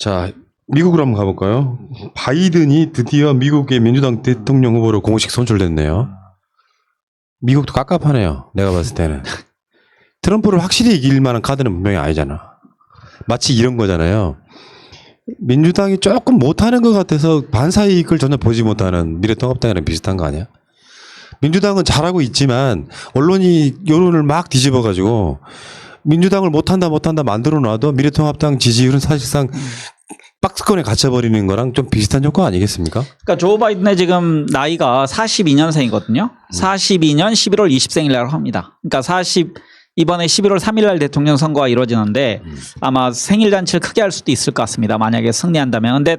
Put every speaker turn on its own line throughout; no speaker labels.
자, 미국으로 한번 가볼까요? 바이든이 드디어 미국의 민주당 대통령 후보로 공식 선출됐네요. 미국도 깝깝하네요. 내가 봤을 때는. 트럼프를 확실히 이길 만한 카드는 분명히 아니잖아. 마치 이런 거잖아요. 민주당이 조금 못하는 것 같아서 반사이익을 전혀 보지 못하는 미래통합당이랑 비슷한 거 아니야? 민주당은 잘하고 있지만 언론이 여론을 막 뒤집어가지고 민주당을 못한다 만들어 놔도 미래통합당 지지율은 사실상 박스권에 갇혀버리는 거랑 좀 비슷한 효과 아니겠습니까?
그러니까 조 바이든의 지금 나이가 42년생이거든요. 42년 11월 20생일 날 합니다. 그러니까 이번에 11월 3일 날 대통령 선거가 이루어지는데 아마 생일 잔치를 크게 할 수도 있을 것 같습니다. 만약에 승리한다면. 근데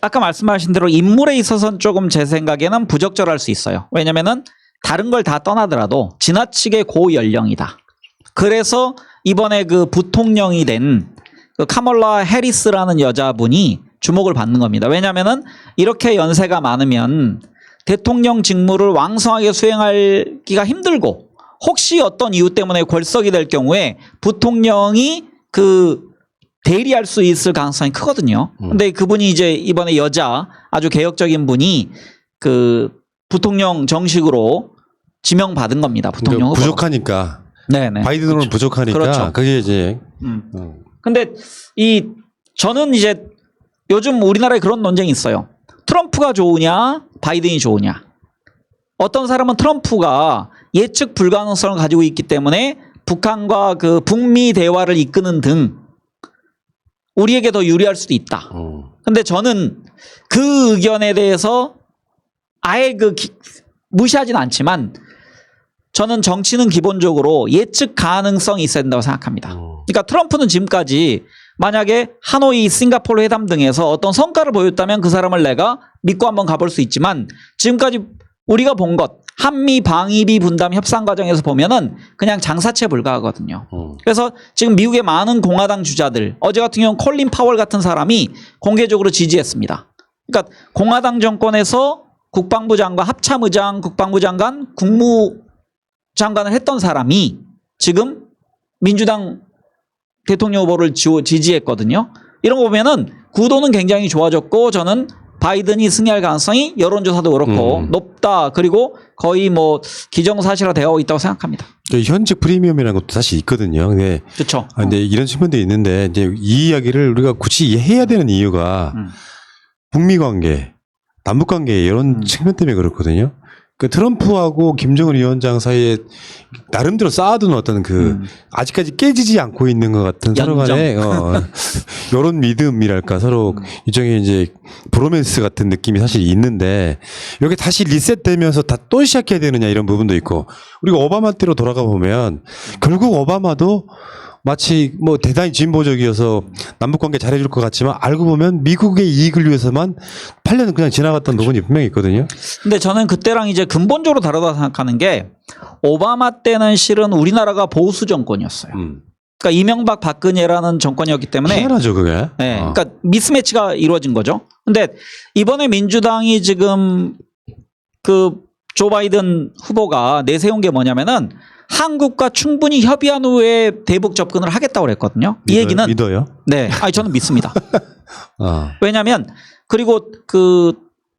아까 말씀하신 대로 인물에 있어서는 조금 제 생각에는 부적절할 수 있어요. 왜냐면은 다른 걸 다 떠나더라도 지나치게 고연령이다. 그래서 이번에 그 부통령이 된 그 카멀라 해리스라는 여자분이 주목을 받는 겁니다. 왜냐면은 이렇게 연세가 많으면 대통령 직무를 왕성하게 수행하기가 힘들고 혹시 어떤 이유 때문에 골석이 될 경우에 부통령이 대리할 수 있을 가능성이 크거든요. 근데 그분이 이제 이번에 여자 아주 개혁적인 분이 부통령 정식으로 지명받은 겁니다. 부통령 후보로.
부족하니까.
네네.
바이든으로는
그렇죠.
부족하니까.
그렇죠.
그게 이제.
근데 저는 이제 요즘 우리나라에 그런 논쟁이 있어요. 트럼프가 좋으냐, 바이든이 좋으냐. 어떤 사람은 트럼프가 예측 불가능성을 가지고 있기 때문에 북한과 북미 대화를 이끄는 등 우리에게 더 유리할 수도 있다. 근데 저는 그 의견에 대해서 아예 무시하진 않지만 저는 정치는 기본적으로 예측 가능성이 있어야 된다고 생각합니다. 그러니까 트럼프는 지금까지 만약에 하노이, 싱가포르 회담 등에서 어떤 성과를 보였다면 그 사람을 내가 믿고 한번 가볼 수 있지만 지금까지 우리가 본 것, 한미 방위비 분담 협상 과정에서 보면은 그냥 장사치에 불과하거든요. 그래서 지금 미국의 많은 공화당 주자들, 어제 같은 경우는 콜린 파월 같은 사람이 공개적으로 지지했습니다. 그러니까 공화당 정권에서 국방부 장관, 합참의장, 국방부 장관, 국무장관을 했던 사람이 지금 민주당 대통령 후보를 지지했거든요. 이런 거 보면은 구도는 굉장히 좋아졌고 저는 바이든이 승리할 가능성이 여론조사도 그렇고 높다. 그리고 거의 기정사실화 되어 있다고 생각합니다.
현직 프리미엄이라는 것도 사실 있거든요. 근데,
그렇죠.
근데 이런 측면도 있는데 이제 이 이야기를 우리가 굳이 해야 되는 이유가 북미 관계, 남북 관계 이런 측면 때문에 그렇거든요. 트럼프하고 김정은 위원장 사이에 나름대로 쌓아둔 어떤 아직까지 깨지지 않고 있는 것 같은 서로 간의 이런 믿음이랄까 서로 일종의 이제 브로맨스 같은 느낌이 사실 있는데 여기 다시 리셋되면서 다 또 시작해야 되느냐 이런 부분도 있고 우리가 오바마 때로 돌아가 보면 결국 오바마도 마치 대단히 진보적이어서 남북관계 잘해줄 것 같지만 알고 보면 미국의 이익을 위해서만 8년은 그냥 지나갔던 부분이 분명히 있거든요.
근데 저는 그때랑 이제 근본적으로 다르다고 생각하는 게 오바마 때는 실은 우리나라가 보수 정권이었어요. 그러니까 이명박 박근혜라는 정권이었기 때문에
희한하죠 그게.
네, 그러니까 미스매치가 이루어진 거죠. 근데 이번에 민주당이 지금 조 바이든 후보가 내세운 게 뭐냐면은 한국과 충분히 협의한 후에 대북 접근을 하겠다고 그랬거든요. 이 얘기는
믿어요?
네, 저는 믿습니다. 왜냐하면 그리고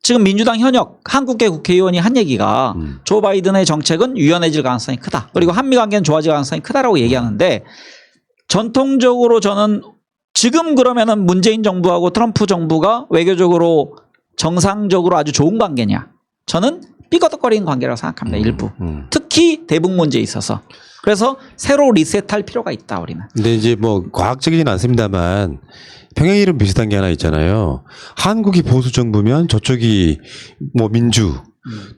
지금 민주당 현역 한국계 국회의원이 한 얘기가 조 바이든의 정책은 유연해질 가능성이 크다. 그리고 한미 관계는 좋아질 가능성이 크다라고 얘기하는데 전통적으로 저는 지금 그러면은 문재인 정부하고 트럼프 정부가 외교적으로 정상적으로 아주 좋은 관계냐? 저는 삐거덕거리는 관계라고 생각합니다. 일부. 특히 대북 문제에 있어서. 그래서 새로 리셋할 필요가 있다 우리는.
근데 이제 과학적이진 않습니다만 평행 이론 비슷한 게 하나 있잖아요. 한국이 보수 정부면 저쪽이 민주.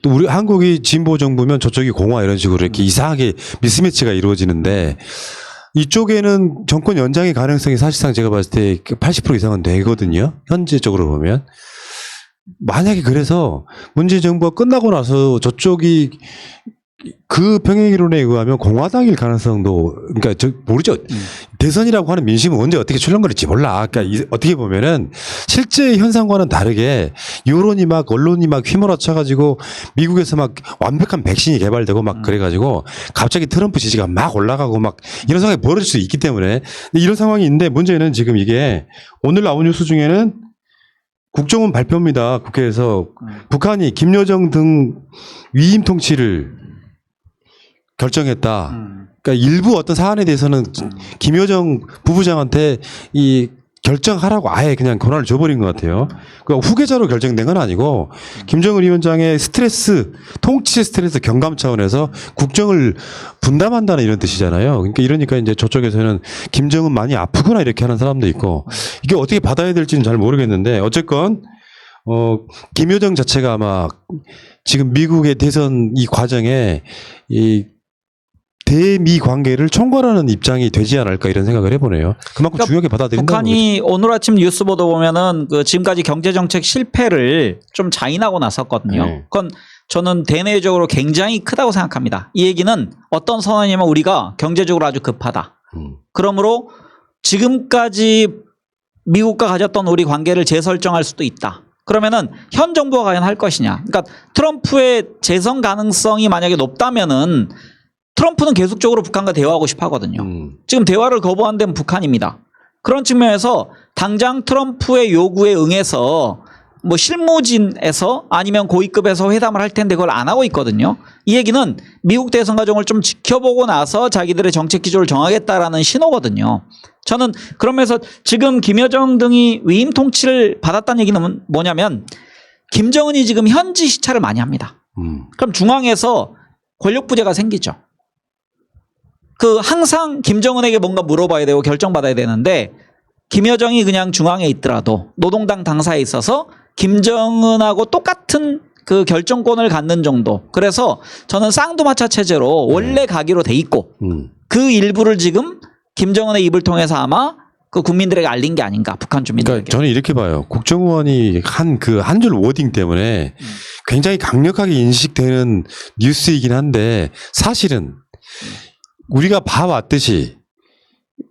또 우리 한국이 진보 정부면 저쪽이 공화 이런 식으로 이렇게 이상하게 미스매치가 이루어지는데 이쪽에는 정권 연장의 가능성이 사실상 제가 봤을 때 80% 이상은 되거든요. 현재적으로 보면. 만약에 그래서 문재인 정부가 끝나고 나서 저쪽이 그 병행이론에 의하면 공화당일 가능성도 그러니까 모르죠. 대선이라고 하는 민심은 언제 어떻게 출렁거릴지 몰라. 그러니까 어떻게 보면은 실제 현상과는 다르게 여론이 막 언론이 막 휘몰아쳐가지고 미국에서 막 완벽한 백신이 개발되고 막 그래가지고 갑자기 트럼프 지지가 막 올라가고 막 이런 상황이 벌어질 수 있기 때문에 근데 이런 상황이 있는데 문제는 지금 이게 오늘 나온 뉴스 중에는 국정원 발표입니다. 국회에서 북한이 김여정 등 위임 통치를 결정했다. 그러니까 일부 어떤 사안에 대해서는 김여정 부부장한테 이 결정하라고 아예 그냥 권한을 줘버린 것 같아요. 그러니까 후계자로 결정된 건 아니고 김정은 위원장의 스트레스, 통치 스트레스 경감 차원에서 국정을 분담한다는 이런 뜻이잖아요. 그러니까 이러니까 이제 저쪽에서는 김정은 많이 아프구나 이렇게 하는 사람도 있고 이게 어떻게 받아야 될지는 잘 모르겠는데 어쨌건 김여정 자체가 아마 지금 미국의 대선 이 과정에 이 대미 관계를 총괄하는 입장이 되지 않을까 이런 생각을 해보네요. 그만큼
그러니까
중요하게 받아들인다는
북한이 오늘 아침 뉴스 보도 보면은 그 지금까지 경제 정책 실패를 좀 자인하고 나섰거든요.
네.
그건 저는 대내적으로 굉장히 크다고 생각합니다. 이 얘기는 어떤 선언이냐면 우리가 경제적으로 아주 급하다. 그러므로 지금까지 미국과 가졌던 우리 관계를 재설정할 수도 있다. 그러면은 현 정부가 과연 할 것이냐. 그러니까 트럼프의 재선 가능성이 만약에 높다면은 트럼프는 계속적으로 북한과 대화하고 싶어 하거든요. 지금 대화를 거부한 데는 북한입니다. 그런 측면에서 당장 트럼프의 요구에 응해서 뭐 실무진에서 아니면 고위급에서 회담을 할 텐데 그걸 안 하고 있거든요. 이 얘기는 미국 대선 과정을 좀 지켜보고 나서 자기들의 정책 기조를 정하겠다라는 신호거든요. 저는 그러면서 지금 김여정 등이 위임 통치를 받았다는 얘기는 뭐냐면 김정은이 지금 현지 시찰을 많이 합니다. 그럼 중앙에서 권력 부재가 생기죠. 그 항상 김정은에게 뭔가 물어봐야 되고 결정받아야 되는데 김여정이 그냥 중앙에 있더라도 노동당 당사에 있어서 김정은하고 똑같은 그 결정권을 갖는 정도. 그래서 저는 쌍두마차 체제로 원래 가기로 돼 있고 그 일부를 지금 김정은의 입을 통해서 아마 그 국민들에게 알린 게 아닌가 북한 주민들에게.
그러니까 저는 이렇게 봐요. 국정원이 한 그 한 줄 워딩 때문에 굉장히 강력하게 인식되는 뉴스이긴 한데 사실은 우리가 봐왔듯이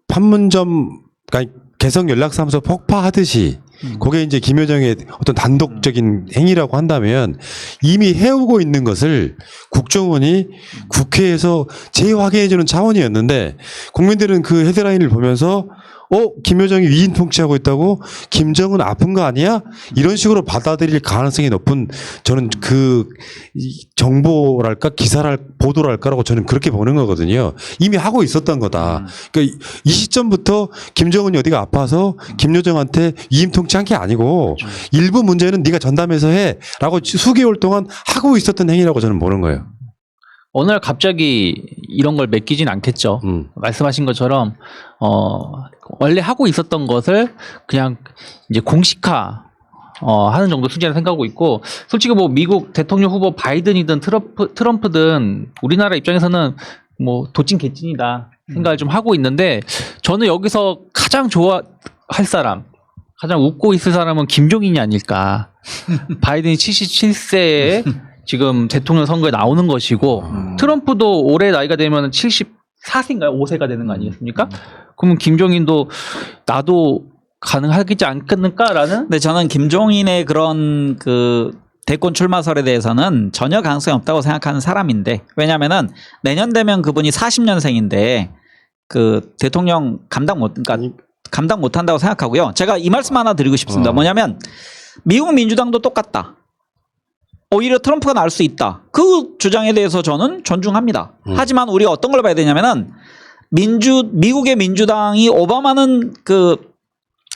판문점 그러니까 개성 연락사무소 폭파하듯이 그게 이제 김여정의 어떤 단독적인 행위라고 한다면 이미 해오고 있는 것을 국정원이 국회에서 재확인해주는 차원이었는데 국민들은 그 헤드라인을 보면서 김여정이 위인 통치하고 있다고 김정은 아픈 거 아니야? 이런 식으로 받아들일 가능성이 높은 저는 그 정보랄까 기사랄 보도랄까라고 저는 그렇게 보는 거거든요. 이미 하고 있었던 거다. 그러니까 이 시점부터 김정은이 어디가 아파서 김여정한테 위임 통치한 게 아니고 일부 문제는 네가 전담해서 해라고 수개월 동안 하고 있었던 행위라고 저는 보는 거예요.
어느 날 갑자기 이런 걸 맡기진 않겠죠. 말씀하신 것처럼 원래 하고 있었던 것을 그냥 이제 공식화 하는 정도 수준이라 생각하고 있고 솔직히 뭐 미국 대통령 후보 바이든이든 트럼프든 우리나라 입장에서는 뭐 도찐 개찐이다 생각을 좀 하고 있는데 저는 여기서 가장 좋아할 사람 가장 웃고 있을 사람은 김종인이 아닐까. 바이든이 77세에 지금 대통령 선거에 나오는 것이고 트럼프도 올해 나이가 되면 74세인가요? 5세가 되는 거 아니겠습니까? 그러면 김종인도 나도 가능하겠지 않겠는가라는?
근데 저는 김종인의 그런 그 대권 출마설에 대해서는 전혀 가능성이 없다고 생각하는 사람인데 왜냐면은 내년 되면 그분이 40년생인데 그 대통령 감당 못 한다고 생각하고요. 제가 이 말씀 하나 드리고 싶습니다. 뭐냐면 미국 민주당도 똑같다. 오히려 트럼프가 나을 수 있다. 그 주장에 대해서 저는 존중합니다. 하지만 우리가 어떤 걸 봐야 되냐면은 미국의 민주당이 오바마는 그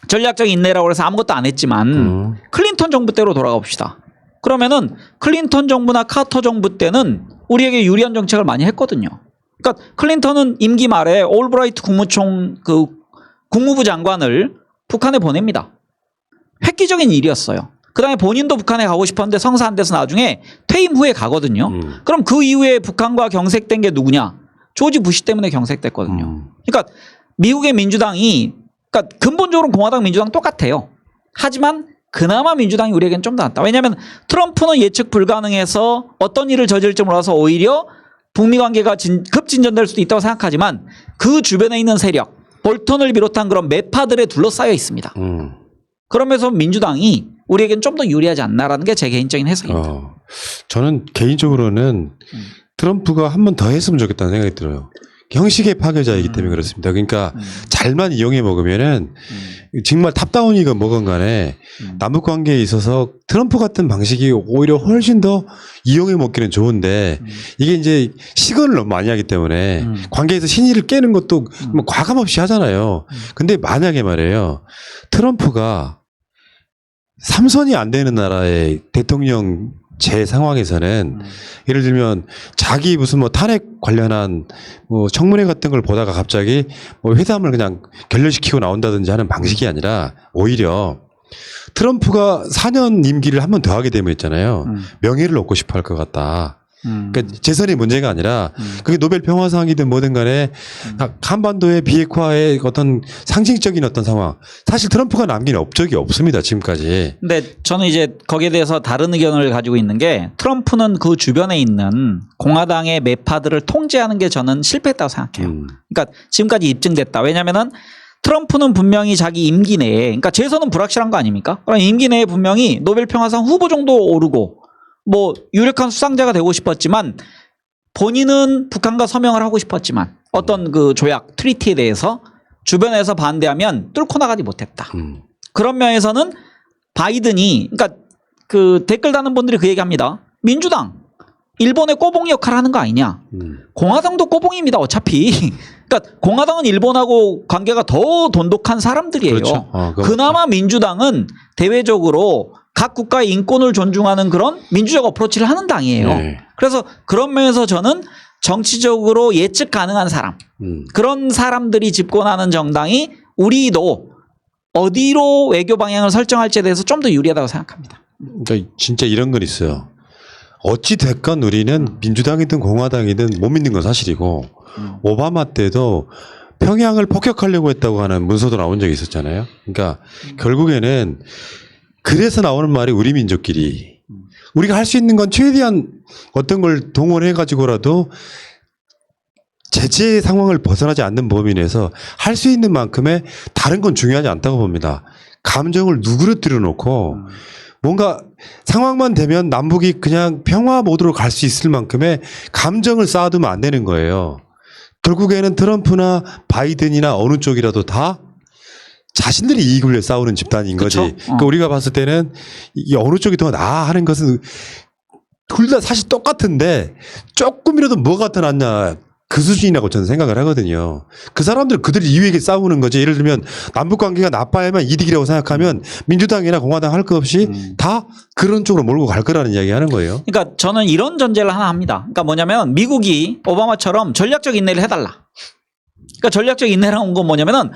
전략적 인내라고 해서 아무것도 안 했지만 클린턴 정부 때로 돌아가 봅시다. 그러면은 클린턴 정부나 카터 정부 때는 우리에게 유리한 정책을 많이 했거든요. 그러니까 클린턴은 임기 말에 올브라이트 국무부 장관을 북한에 보냅니다. 획기적인 일이었어요. 그다음에 본인도 북한에 가고 싶었는데 성사 안 돼서 나중에 퇴임 후에 가거든요. 그럼 그 이후에 북한과 경색된 게 누구냐? 조지 부시 때문에 경색됐거든요. 그러니까 미국의 민주당이 그러니까 근본적으로 공화당 민주당 똑같아요. 하지만 그나마 민주당이 우리에겐 좀 더 낫다. 왜냐하면 트럼프는 예측 불가능해서 어떤 일을 저질지 몰라서 오히려 북미 관계가 급진전될 수도 있다고 생각하지만 그 주변에 있는 세력, 볼턴을 비롯한 그런 매파들에 둘러싸여 있습니다. 그러면서 민주당이 우리에겐 좀 더 유리하지 않나라는 게 제 개인적인 해석입니다.
저는 개인적으로는 트럼프가 한 번 더 했으면 좋겠다는 생각이 들어요. 형식의 파괴자이기 때문에 그렇습니다. 그러니까 잘만 이용해 먹으면은 정말 탑다운이건 뭐건 간에 남북 관계에 있어서 트럼프 같은 방식이 오히려 훨씬 더 이용해 먹기는 좋은데 이게 이제 시건을 너무 많이 하기 때문에 관계에서 신의를 깨는 것도 뭐 과감 없이 하잖아요. 근데 만약에 말이에요. 트럼프가 3선이 안 되는 나라의 대통령 제 상황에서는 예를 들면 자기 무슨 뭐 탄핵 관련한 뭐 청문회 같은 걸 보다가 갑자기 뭐 회담을 그냥 결렬시키고 나온다든지 하는 방식이 아니라 오히려 트럼프가 4년 임기를 한 번 더 하게 되면 있잖아요. 명예를 얻고 싶어 할 것 같다. 그러니까 재선이 문제가 아니라 그게 노벨 평화상이든 뭐든 간에 한반도의 비핵화의 어떤 상징적인 어떤 상황. 사실 트럼프가 남긴 업적이 없습니다. 지금까지.
근데 저는 이제 거기에 대해서 다른 의견을 가지고 있는 게 트럼프는 그 주변에 있는 공화당의 매파들을 통제하는 게 저는 실패했다고 생각해요. 그러니까 지금까지 입증됐다. 왜냐면은 트럼프는 분명히 자기 임기 내에, 그러니까 재선은 불확실한 거 아닙니까? 그럼 임기 내에 분명히 노벨 평화상 후보 정도 오르고 뭐 유력한 수상자가 되고 싶었지만 본인은 북한과 서명을 하고 싶었지만 어떤 그 조약 트리티에 대해서 주변에서 반대하면 뚫고 나가지 못했다. 그런 면에서는 바이든이, 그러니까 그 댓글 다는 분들이 그 얘기합니다. 민주당 일본의 꼬봉 역할을 하는 거 아니냐. 공화당도 꼬봉입니다. 어차피. 그러니까 공화당은 일본하고 관계가 더 돈독한 사람들이에요.
그렇죠.
그나마 민주당은 대외적으로 각 국가의 인권을 존중하는 그런 민주적 어프로치를 하는 당이에요.
네.
그래서 그런 면에서 저는 정치적으로 예측 가능한 사람, 그런 사람들이 집권하는 정당이 우리도 어디로 외교 방향을 설정할지에 대해서 좀 더 유리하다고 생각합니다.
그러니까 진짜 이런 건 있어요. 어찌 됐건 우리는 민주당이든 공화당이든 못 믿는 건 사실이고 오바마 때도 평양을 폭격하려고 했다고 하는 문서도 나온 적이 있었잖아요. 그러니까 결국에는 그래서 나오는 말이 우리 민족끼리 우리가 할 수 있는 건 최대한 어떤 걸 동원해 가지고라도 제재 상황을 벗어나지 않는 범위 내에서 할 수 있는 만큼의 다른 건 중요하지 않다고 봅니다. 감정을 누그러뜨려 놓고 뭔가 상황만 되면 남북이 그냥 평화 모드로 갈 수 있을 만큼의 감정을 쌓아두면 안 되는 거예요. 결국에는 트럼프나 바이든이나 어느 쪽이라도 다 자신들이 이익을 위해 싸우는 집단인 거지. 그러니까 우리가 봤을 때는 이게 어느 쪽이 더 나아 하는 것은 둘 다 사실 똑같은데 조금이라도 뭐가 더 낫냐 그 수준이라고 저는 생각을 하거든요. 그 사람들 그들이 이익에 싸우는 거지. 예를 들면 남북 관계가 나빠야만 이득이라고 생각하면 민주당이나 공화당 할 것 없이 다 그런 쪽으로 몰고 갈 거라는 이야기 하는 거예요.
그러니까 저는 이런 전제를 하나 합니다. 그러니까 뭐냐면 미국이 오바마처럼 전략적 인내를 해달라. 그러니까 전략적 인내라는 건 뭐냐면은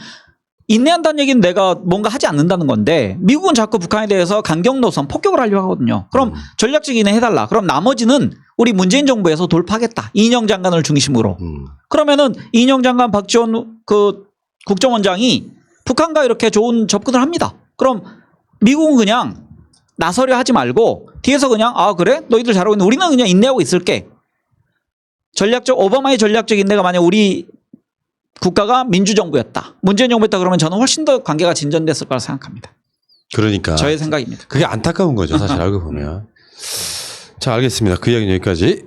인내한다는 얘기는 내가 뭔가 하지 않는다는 건데 미국은 자꾸 북한에 대해서 강경 노선 폭격을 하려고 하거든요. 그럼 전략적 인내 해달라. 그럼 나머지는 우리 문재인 정부에서 돌파하겠다. 이인영 장관을 중심으로. 그러면은 이인영 장관, 박지원 그 국정원장이 북한과 이렇게 좋은 접근을 합니다. 그럼 미국은 그냥 나서려 하지 말고 뒤에서 그냥 아 그래? 너희들 잘하고 있는데 우리는 그냥 인내하고 있을게. 오바마의 전략적 인내가 만약 우리 국가가 민주정부였다. 문재인 정부였다 그러면 저는 훨씬 더 관계가 진전됐을 거라 생각합니다.
그러니까
저의 생각입니다.
그게 안타까운 거죠. 사실 알고 보면. 자, 알겠습니다. 그 이야기는 여기까지.